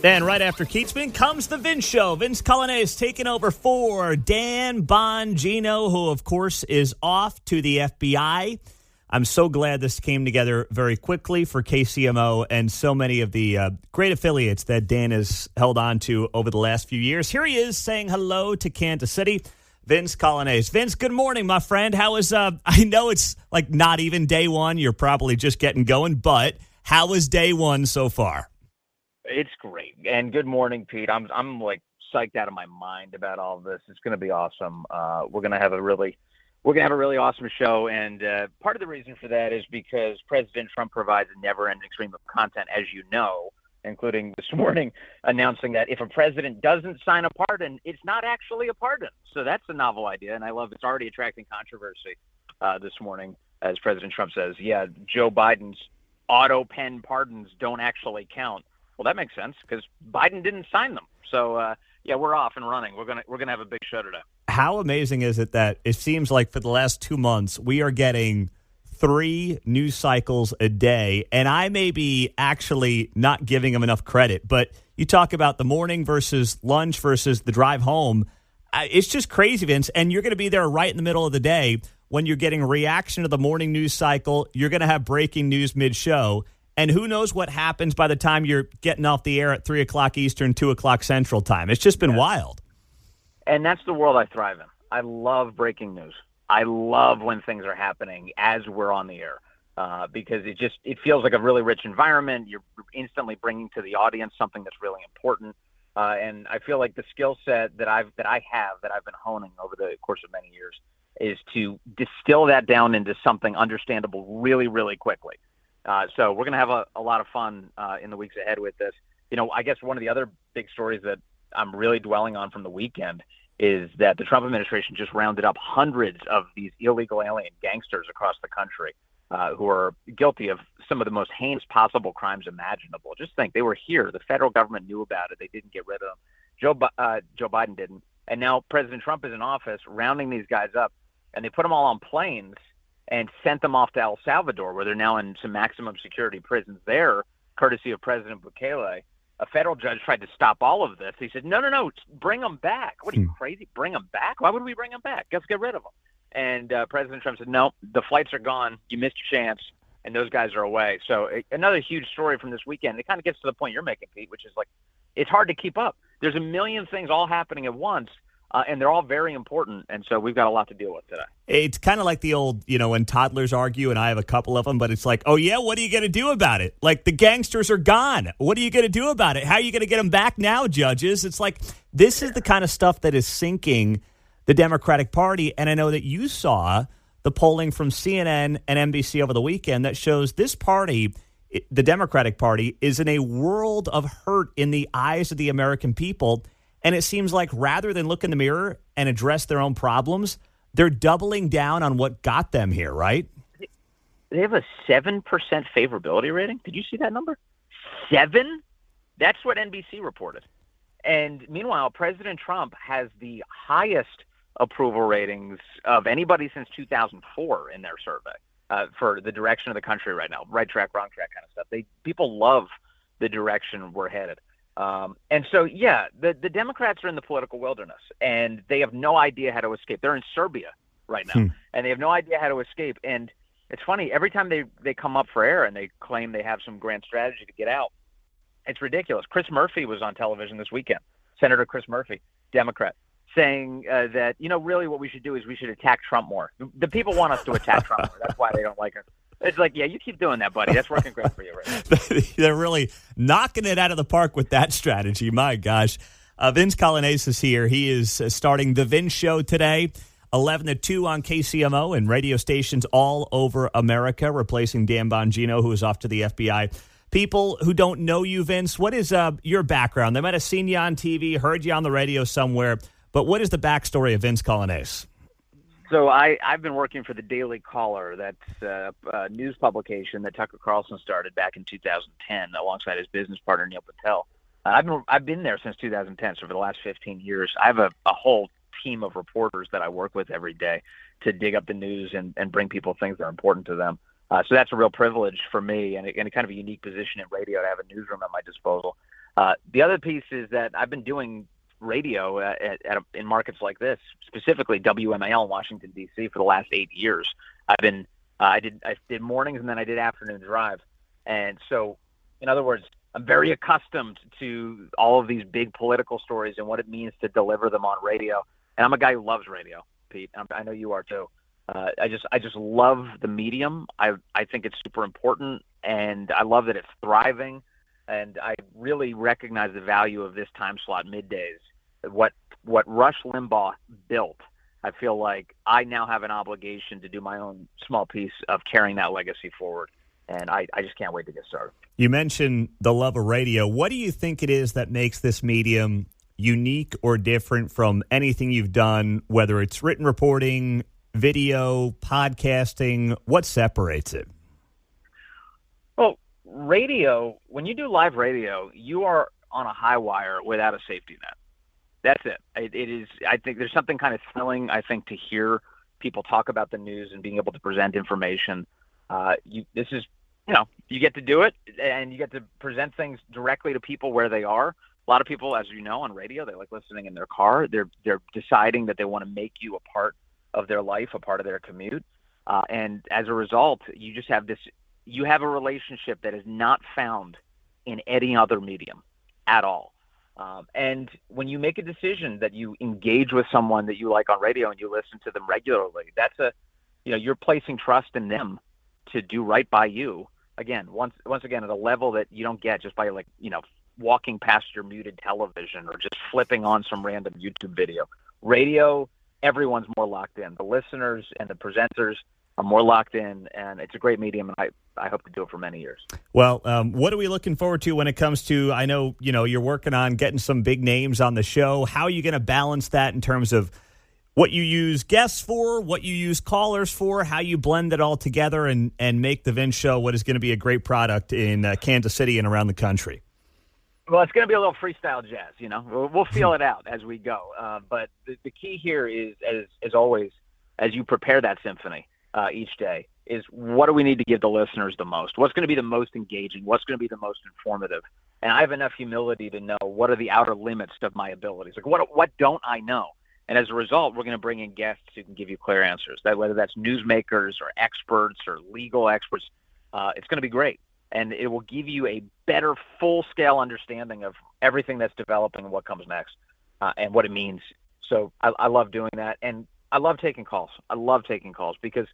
And right after Keatsman comes the Vince Show. Vince Coglianese taking over for Dan Bongino, who, of course, is off to the FBI. I'm so glad this came together very quickly for KCMO and so many of the great affiliates that Dan has held on to over the last few years. Here he is saying hello to Kansas City, Vince Coglianese. Vince, good morning, my friend. How is, I know it's like not even day one. You're probably just getting going, but how was day one so far? It's great. And good morning, Pete. I'm like psyched out of my mind about all of this. It's going to be awesome. We're going to have a really awesome show. And part of the reason for that is because President Trump provides a never-ending stream of content, as you know, including this morning announcing that if a president doesn't sign a pardon, it's not actually a pardon. So that's a novel idea. And I love it's already attracting controversy this morning, as President Trump says, yeah, Joe Biden's auto pen pardons don't actually count. Well, that makes sense because Biden didn't sign them. So, yeah, we're off and running. We're gonna have a big show today. How amazing is it that it seems like for the last 2 months we are getting 3 news cycles a day, and I may be actually not giving them enough credit, but you talk about the morning versus lunch versus the drive home. It's just crazy, Vince, and you're going to be there right in the middle of the day when you're getting a reaction to the morning news cycle. You're going to have breaking news mid-show. And who knows what happens by the time you're getting off the air at 3 o'clock Eastern, 2 o'clock Central time. It's just been wild. And that's the world I thrive in. I love breaking news. I love when things are happening as we're on the air because it feels like a really rich environment. You're instantly bringing to the audience something that's really important. And I feel like the skill set that I've been honing over the course of many years is to distill that down into something understandable really, really quickly. So we're going to have a lot of fun in the weeks ahead with this. You know, I guess one of the other big stories that I'm really dwelling on from the weekend is that the Trump administration just rounded up hundreds of these illegal alien gangsters across the country who are guilty of some of the most heinous possible crimes imaginable. Just think, they were here. The federal government knew about it. They didn't get rid of them. Joe Biden didn't. And now President Trump is in office rounding these guys up, and they put them all on planes and sent them off to El Salvador, where they're now in some maximum security prisons there, courtesy of President Bukele. A federal judge tried to stop all of this. He said, no, bring them back. What are you, crazy? Bring them back? Why would we bring them back? Let's get rid of them. And President Trump said, no, the flights are gone. You missed your chance, and those guys are away. So another huge story from this weekend. It kind of gets to the point you're making, Pete, which is like it's hard to keep up. There's a million things all happening at once. And they're all very important, and so we've got a lot to deal with today. It's kind of like the old, when toddlers argue, and I have a couple of them, but it's like, oh, yeah, what are you going to do about it? Like, the gangsters are gone. What are you going to do about it? How are you going to get them back now, judges? It's like, this is the kind of stuff that is sinking the Democratic Party, and I know that you saw the polling from CNN and NBC over the weekend that shows this party, the Democratic Party, is in a world of hurt in the eyes of the American people. And it seems like rather than look in the mirror and address their own problems, they're doubling down on what got them here, right? They have a 7% favorability rating. Did you see that number? 7? That's what NBC reported. And meanwhile, President Trump has the highest approval ratings of anybody since 2004 in their survey for the direction of the country right now. Right track, wrong track kind of stuff. People love the direction we're headed. And so, yeah, the Democrats are in the political wilderness, and they have no idea how to escape. They're in Serbia right now, and they have no idea how to escape. And it's funny, every time they come up for air and they claim they have some grand strategy to get out, it's ridiculous. Chris Murphy was on television this weekend, Senator Chris Murphy, Democrat, saying that, really what we should do is we should attack Trump more. The people want us to attack Trump more. That's why they don't like him. It's like, yeah, you keep doing that, buddy. That's working great for you right now. They're really knocking it out of the park with that strategy. My gosh. Vince Coglianese is here. He is starting the Vince Show today, 11 to 2 on KCMO and radio stations all over America, replacing Dan Bongino, who is off to the FBI. People who don't know you, Vince, what is your background? They might have seen you on TV, heard you on the radio somewhere, but what is the backstory of Vince Coglianese? So I've been working for the Daily Caller. That's a news publication that Tucker Carlson started back in 2010 alongside his business partner, Neil Patel. I've been there since 2010, so for the last 15 years. I have a whole team of reporters that I work with every day to dig up the news and bring people things that are important to them. So that's a real privilege for me and a kind of a unique position in radio to have a newsroom at my disposal. The other piece is that I've been doing radio in markets like this, specifically WMAL in Washington D.C. for the last 8 years. I did mornings and then I did afternoon drive, and so in other words, I'm very accustomed to all of these big political stories and what it means to deliver them on radio. And I'm a guy who loves radio, Pete. I know you are too. I just love the medium. I think it's super important, and I love that it's thriving. And I really recognize the value of this time slot, middays. What Rush Limbaugh built, I feel like I now have an obligation to do my own small piece of carrying that legacy forward. And I just can't wait to get started. You mentioned the love of radio. What do you think it is that makes this medium unique or different from anything you've done, whether it's written reporting, video, podcasting? What separates it? Well, radio, when you do live radio, you are on a high wire without a safety net. That's it. It is. I think there's something kind of thrilling, I think, to hear people talk about the news and being able to present information. You get to do it, and you get to present things directly to people where they are. A lot of people, as you know, on radio, they like listening in their car. They're deciding that they want to make you a part of their life, a part of their commute. And as a result, you just have you have a relationship that is not found in any other medium at all. And when you make a decision that you engage with someone that you like on radio and you listen to them regularly, you're placing trust in them to do right by you. Again, once again, at a level that you don't get just by walking past your muted television or just flipping on some random YouTube video. Radio, everyone's more locked in. The listeners and the presenters are more locked in, and it's a great medium, and I hope to do it for many years. Well, what are we looking forward to when it comes to, I know, you're working on getting some big names on the show. How are you going to balance that in terms of what you use guests for, what you use callers for, how you blend it all together and make the Vince Show what is going to be a great product in Kansas City and around the country? Well, it's going to be a little freestyle jazz, We'll feel it out as we go. But the key here is, as always, as you prepare that symphony each day, is what do we need to give the listeners the most? What's going to be the most engaging? What's going to be the most informative? And I have enough humility to know what are the outer limits of my abilities. Like, what don't I know? And as a result, we're going to bring in guests who can give you clear answers. That whether that's newsmakers or experts or legal experts, it's going to be great. And it will give you a better full-scale understanding of everything that's developing and what comes next and what it means. So I love doing that. And I love taking calls. Because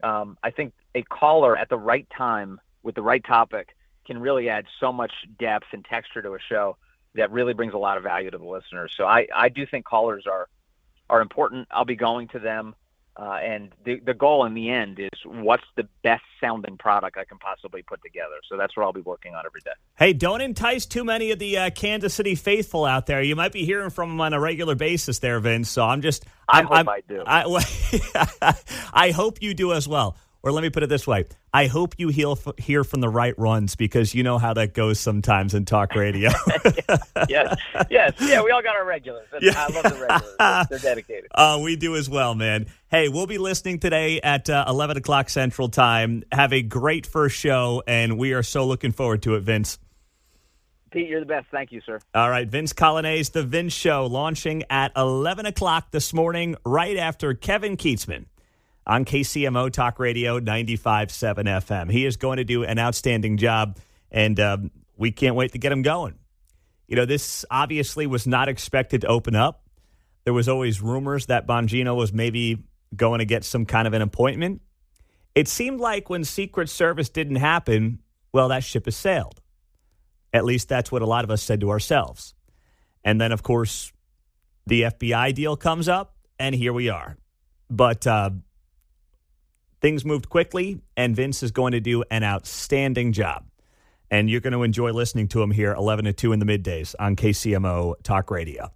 I think a caller at the right time with the right topic can really add so much depth and texture to a show that really brings a lot of value to the listeners. So I do think callers are important. I'll be going to them. And the goal in the end is what's the best sounding product I can possibly put together. So that's what I'll be working on every day. Hey, don't entice too many of the Kansas City faithful out there. You might be hearing from them on a regular basis there, Vince. So I hope I do. I hope you do as well. Or let me put it this way. I hope you hear from the right ones, because you know how that goes sometimes in talk radio. Yes. Yeah, we all got our regulars. Yeah. I love the regulars. They're dedicated. We do as well, man. Hey, we'll be listening today at 11 o'clock Central Time. Have a great first show, and we are so looking forward to it, Vince. Pete, you're the best. Thank you, sir. All right, Vince Coglianese, The Vince Show, launching at 11 o'clock this morning, right after Kevin Keatsman on KCMO Talk Radio 95.7 FM. He is going to do an outstanding job, and we can't wait to get him going. This obviously was not expected to open up. There was always rumors that Bongino was maybe going to get some kind of an appointment. It seemed like when Secret Service didn't happen, well, that ship has sailed. At least that's what a lot of us said to ourselves. And then, of course, the FBI deal comes up, and here we are. But things moved quickly, and Vince is going to do an outstanding job. And you're going to enjoy listening to him here 11 to 2 in the middays on KCMO Talk Radio.